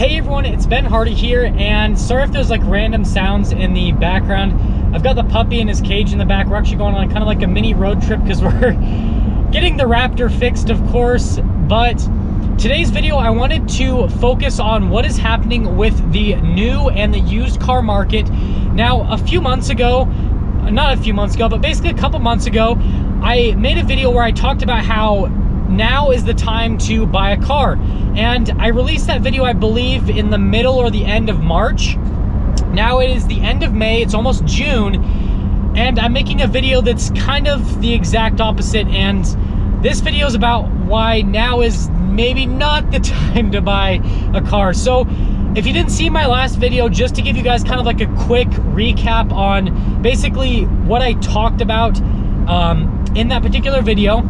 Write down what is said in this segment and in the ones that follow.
Hey everyone, it's Ben Hardy here, and sorry if there's like random sounds in the background. I've got the puppy in his cage in the back. We're actually going on kind of like a mini road trip because we're getting the Raptor fixed, of course. But today's video, I wanted to focus on what is happening with the new and the used car market. Now, a few months ago, not a few months ago, but basically a couple months ago, I made a video where I talked about how now is the time to buy a car. And I released that video, I believe, in the middle or the end of March. Now it is the end of May, it's almost June, and I'm making a video that's kind of the exact opposite. And this video is about why now is maybe not the time to buy a car. So if you didn't see my last video, just to give you guys kind of like a quick recap on basically what I talked about in that particular video,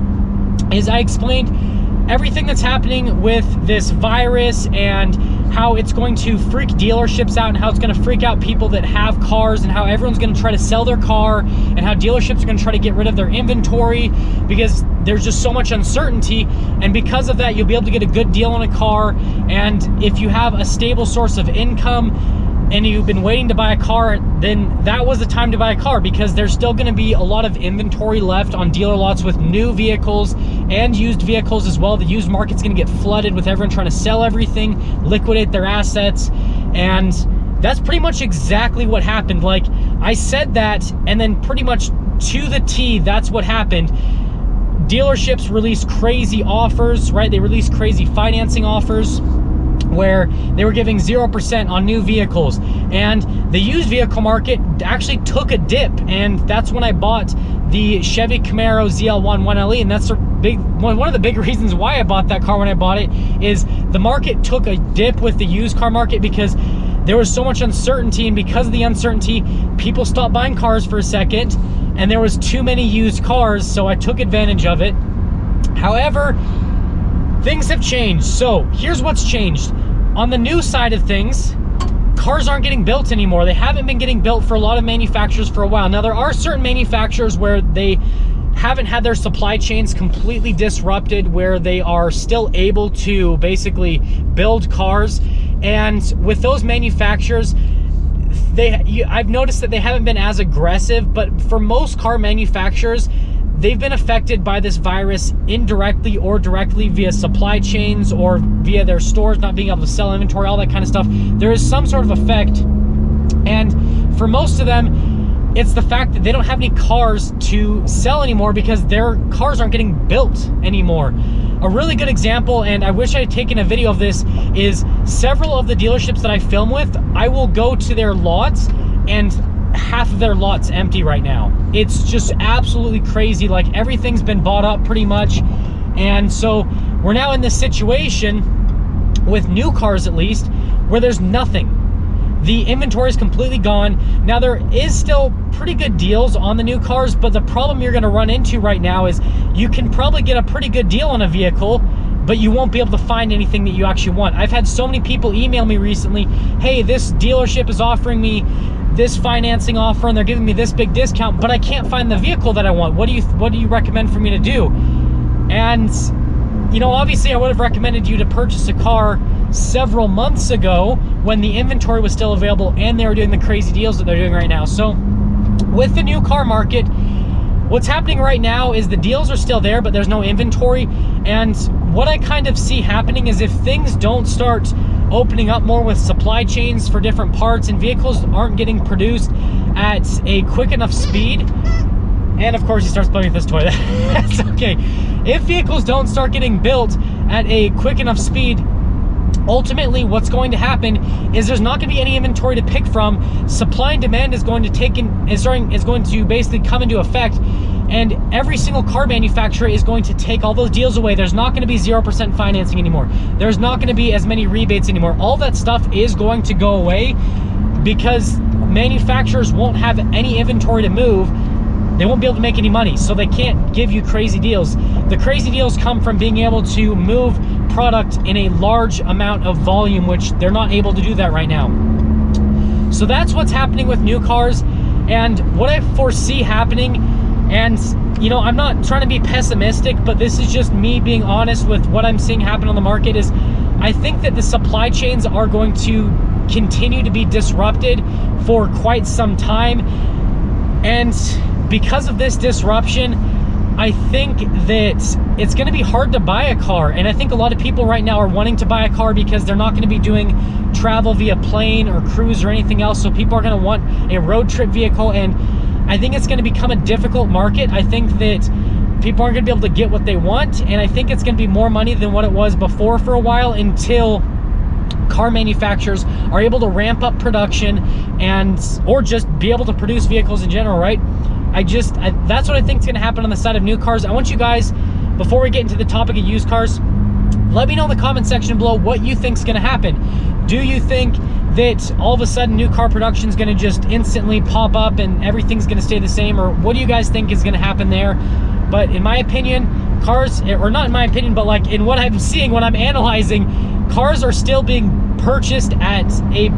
is I explained everything that's happening with this virus and how it's going to freak dealerships out and how it's going to freak out people that have cars and how everyone's going to try to sell their car and how dealerships are going to try to get rid of their inventory because there's just so much uncertainty. And because of that, you'll be able to get a good deal on a car. And if you have a stable source of income and you've been waiting to buy a car, then that was the time to buy a car, because there's still going to be a lot of inventory left on dealer lots with new vehicles and used vehicles as well. The used market's going to get flooded with everyone trying to sell everything, liquidate their assets, and that's pretty much exactly what happened. Like, I said that, and then pretty much to the T, that's what happened. Dealerships released crazy offers, right? They released crazy financing offers where they were giving 0% on new vehicles, and the used vehicle market actually took a dip. And that's when I bought the Chevy Camaro ZL1 1LE, and that's one of the big reasons why I bought that car when I bought it, is the market took a dip with the used car market because there was so much uncertainty, and because of the uncertainty, people stopped buying cars for a second, and there was too many used cars, so I took advantage of it. However, things have changed. So here's what's changed. On the new side of things, cars aren't getting built anymore. They haven't been getting built for a lot of manufacturers for a while. Now, there are certain manufacturers where they haven't had their supply chains completely disrupted, where they are still able to basically build cars. And with those manufacturers, I've noticed that they haven't been as aggressive, but for most car manufacturers, they've been affected by this virus indirectly or directly via supply chains or via their stores not being able to sell inventory, all that kind of stuff. There is some sort of effect. And for most of them, it's the fact that they don't have any cars to sell anymore because their cars aren't getting built anymore. A really good example, and I wish I had taken a video of this, is several of the dealerships that I film with, I will go to their lots and half of their lots empty right now. It's just absolutely crazy. Like, everything's been bought up pretty much. And so we're now in this situation with new cars, at least, where there's nothing. The inventory is completely gone. Now, there is still pretty good deals on the new cars, but the problem you're going to run into right now is you can probably get a pretty good deal on a vehicle, but you won't be able to find anything that you actually want. I've had so many people email me recently, hey, this dealership is offering me this financing offer and they're giving me this big discount, but I can't find the vehicle that I want. What do you recommend for me to do? And, you know, obviously I would have recommended you to purchase a car several months ago when the inventory was still available and they were doing the crazy deals that they're doing right now. So with the new car market, what's happening right now is the deals are still there, but there's no inventory. And what I kind of see happening is if things don't start opening up more with supply chains for different parts and vehicles aren't getting produced at a quick enough speed, and of course he starts playing with this toy, that's okay. If vehicles don't start getting built at a quick enough speed, ultimately what's going to happen is there's not going to be any inventory to pick from. Supply and demand is going to basically come into effect, and every single car manufacturer is going to take all those deals away. There's not going to be 0% financing anymore. There's not going to be as many rebates anymore. All that stuff is going to go away because manufacturers won't have any inventory to move. They won't be able to make any money, so they can't give you crazy deals. The crazy deals come from being able to move product in a large amount of volume, which they're not able to do that right now. So that's what's happening with new cars. And what I foresee happening, and you know, I'm not trying to be pessimistic, but this is just me being honest with what I'm seeing happen on the market, is I think that the supply chains are going to continue to be disrupted for quite some time. And because of this disruption, I think that it's going to be hard to buy a car. And I think a lot of people right now are wanting to buy a car because they're not going to be doing travel via plane or cruise or anything else. So people are going to want a road trip vehicle. And I think it's going to become a difficult market. I think that people aren't going to be able to get what they want. And I think it's going to be more money than what it was before for a while, until car manufacturers are able to ramp up production or just be able to produce vehicles in general, right? That's what I think is going to happen on the side of new cars. I want you guys, before we get into the topic of used cars, let me know in the comment section below what you think is going to happen. Do you think that all of a sudden new car production is going to just instantly pop up and everything's going to stay the same? Or what do you guys think is going to happen there? But in my opinion, cars, or not in my opinion, but like in what I'm seeing, when I'm analyzing, cars are still being purchased at a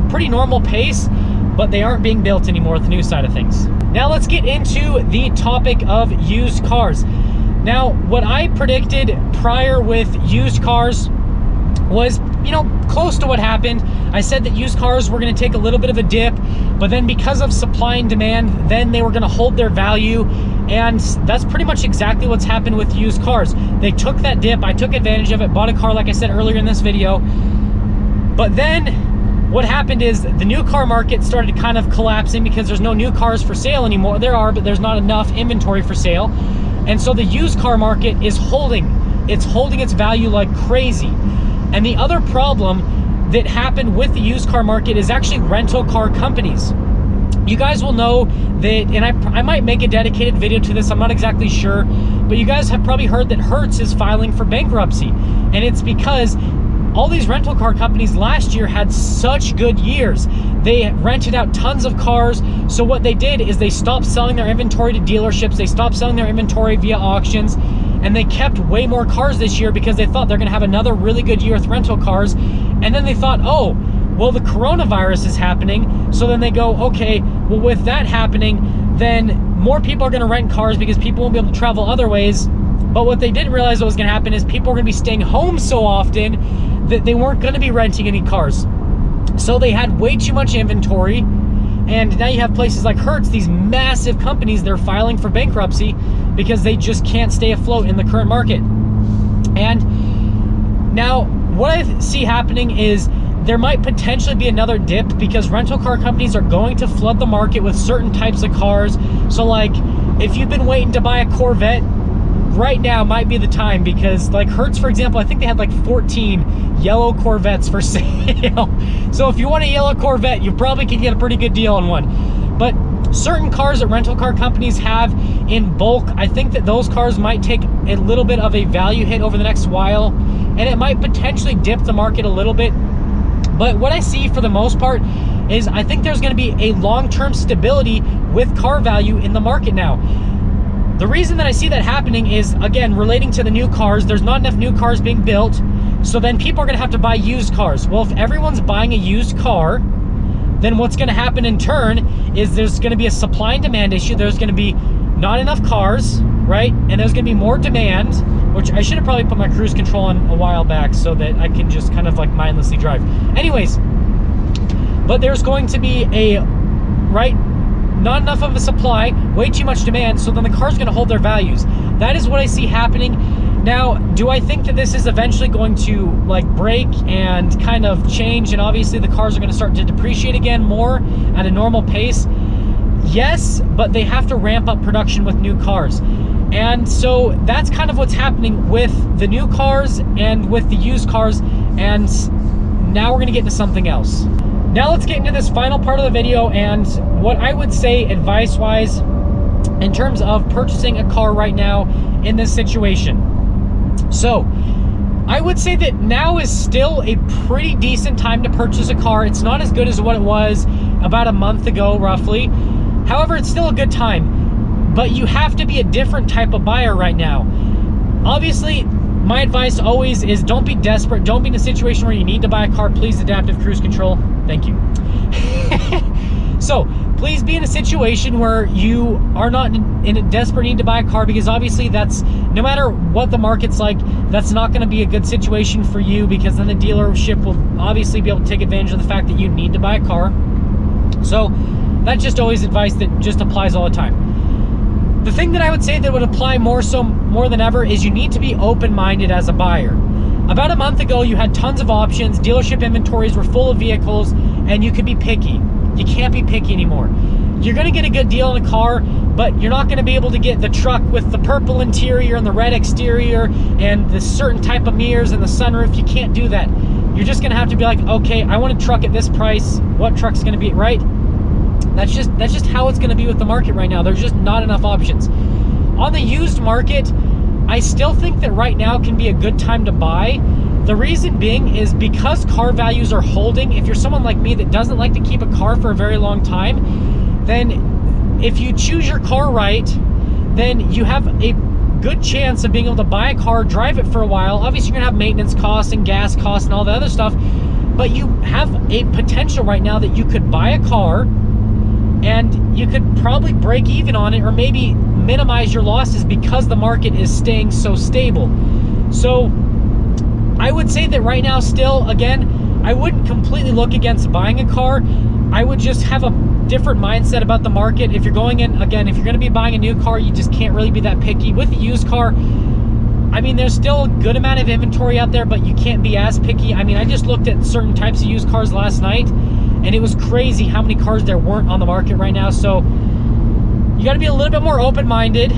pretty normal pace, but they aren't being built anymore with the new side of things. Now let's get into the topic of used cars. Now, what I predicted prior with used cars was, close to what happened. I said that used cars were going to take a little bit of a dip, but then because of supply and demand, then they were going to hold their value. And that's pretty much exactly what's happened with used cars. They took that dip. I took advantage of it, bought a car like I said earlier in this video. But then what happened is the new car market started kind of collapsing because there's no new cars for sale anymore. There are, but there's not enough inventory for sale. And so the used car market is holding its value like crazy. And the other problem that happened with the used car market is actually rental car companies. You guys will know that, and I might make a dedicated video to this, I'm not exactly sure, but you guys have probably heard that Hertz is filing for bankruptcy. And it's because all these rental car companies last year had such good years. They rented out tons of cars. So what they did is they stopped selling their inventory to dealerships. They stopped selling their inventory via auctions. And they kept way more cars this year because they thought they're going to have another really good year with rental cars. And then they thought, oh, well, the coronavirus is happening. So then they go, okay, well, with that happening, then more people are going to rent cars because people won't be able to travel other ways. But what they didn't realize what was going to happen is people are going to be staying home so often that they weren't going to be renting any cars. So they had way too much inventory. And now you have places like Hertz, these massive companies, they're filing for bankruptcy because they just can't stay afloat in the current market. And now what I see happening is there might potentially be another dip because rental car companies are going to flood the market with certain types of cars. So like if you've been waiting to buy a Corvette, right now might be the time, because like Hertz, for example, I think they had like 14 yellow Corvettes for sale. So if you want a yellow Corvette, you probably can get a pretty good deal on one. But certain cars that rental car companies have in bulk, I think that those cars might take a little bit of a value hit over the next while, and it might potentially dip the market a little bit. But what I see for the most part is I think there's going to be a long-term stability with car value in the market now. The reason that I see that happening is, again, relating to the new cars. There's not enough new cars being built, so then people are going to have to buy used cars. Well, if everyone's buying a used car, then what's going to happen in turn is there's going to be a supply and demand issue. There's going to be not enough cars, right? And there's going to be more demand, which I should have probably put my cruise control on a while back so that I can just kind of like mindlessly drive. Anyways, but there's going to be not enough of a supply, way too much demand, so then the car's going to hold their values. That is what I see happening. Now, do I think that this is eventually going to like break and kind of change, and obviously the cars are going to start to depreciate again more at a normal pace? Yes, but they have to ramp up production with new cars. And so that's kind of what's happening with the new cars and with the used cars. And now we're going to get into something else. Now let's get into this final part of the video and what I would say advice-wise in terms of purchasing a car right now in this situation. So I would say that now is still a pretty decent time to purchase a car. It's not as good as what it was about a month ago, roughly. However, it's still a good time, but you have to be a different type of buyer right now. Obviously, my advice always is don't be desperate. Don't be in a situation where you need to buy a car. Please, adaptive cruise control. Thank you. So please be in a situation where you are not in a desperate need to buy a car, because obviously that's, no matter what the market's like, that's not going to be a good situation for you, because then the dealership will obviously be able to take advantage of the fact that you need to buy a car. So that's just always advice that just applies all the time. The thing that I would say that would apply more than ever is you need to be open-minded as a buyer. About a month ago, you had tons of options, dealership inventories were full of vehicles, and you could be picky. You can't be picky anymore. You're gonna get a good deal on a car, but you're not gonna be able to get the truck with the purple interior and the red exterior and the certain type of mirrors and the sunroof. You can't do that. You're just gonna have to be like, okay, I want a truck at this price. What truck's gonna be right? That's just how it's gonna be with the market right now. There's just not enough options. On the used market, I still think that right now can be a good time to buy. The reason being is because car values are holding. If you're someone like me that doesn't like to keep a car for a very long time, then if you choose your car right, then you have a good chance of being able to buy a car, drive it for a while. Obviously, you're gonna have maintenance costs and gas costs and all the other stuff, but you have a potential right now that you could buy a car and you could probably break even on it, or maybe minimize your losses because the market is staying so stable. So I would say that right now still, again, I wouldn't completely look against buying a car. I would just have a different mindset about the market. If you're going in, again, if you're gonna be buying a new car, you just can't really be that picky. With a used car, I mean, there's still a good amount of inventory out there, but you can't be as picky. I mean, I just looked at certain types of used cars last night, and it was crazy how many cars there weren't on the market right now. So you gotta be a little bit more open-minded,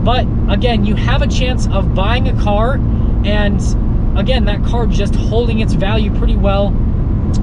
but again, you have a chance of buying a car, and again, that car just holding its value pretty well.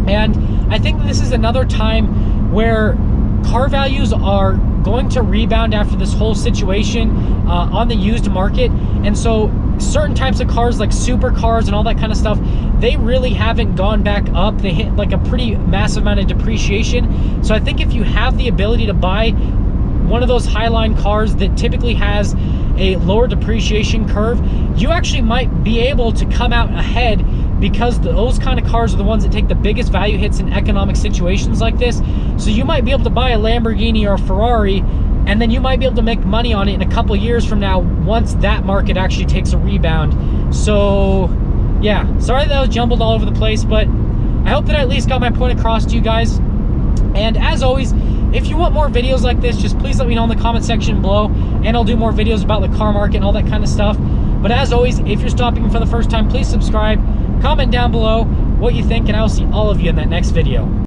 And I think this is another time where car values are going to rebound after this whole situation on the used market. And so certain types of cars like supercars and all that kind of stuff, they really haven't gone back up. They hit like a pretty massive amount of depreciation. So I think if you have the ability to buy one of those Highline cars that typically has a lower depreciation curve, you actually might be able to come out ahead, because those kind of cars are the ones that take the biggest value hits in economic situations like this. So you might be able to buy a Lamborghini or a Ferrari, and then you might be able to make money on it in a couple years from now once that market actually takes a rebound. So yeah, sorry that was jumbled all over the place, but I hope that I at least got my point across to you guys. And as always, if you want more videos like this, just please let me know in the comment section below, and I'll do more videos about the car market and all that kind of stuff. But as always, if you're stopping for the first time, please subscribe, comment down below what you think, and I will see all of you in that next video.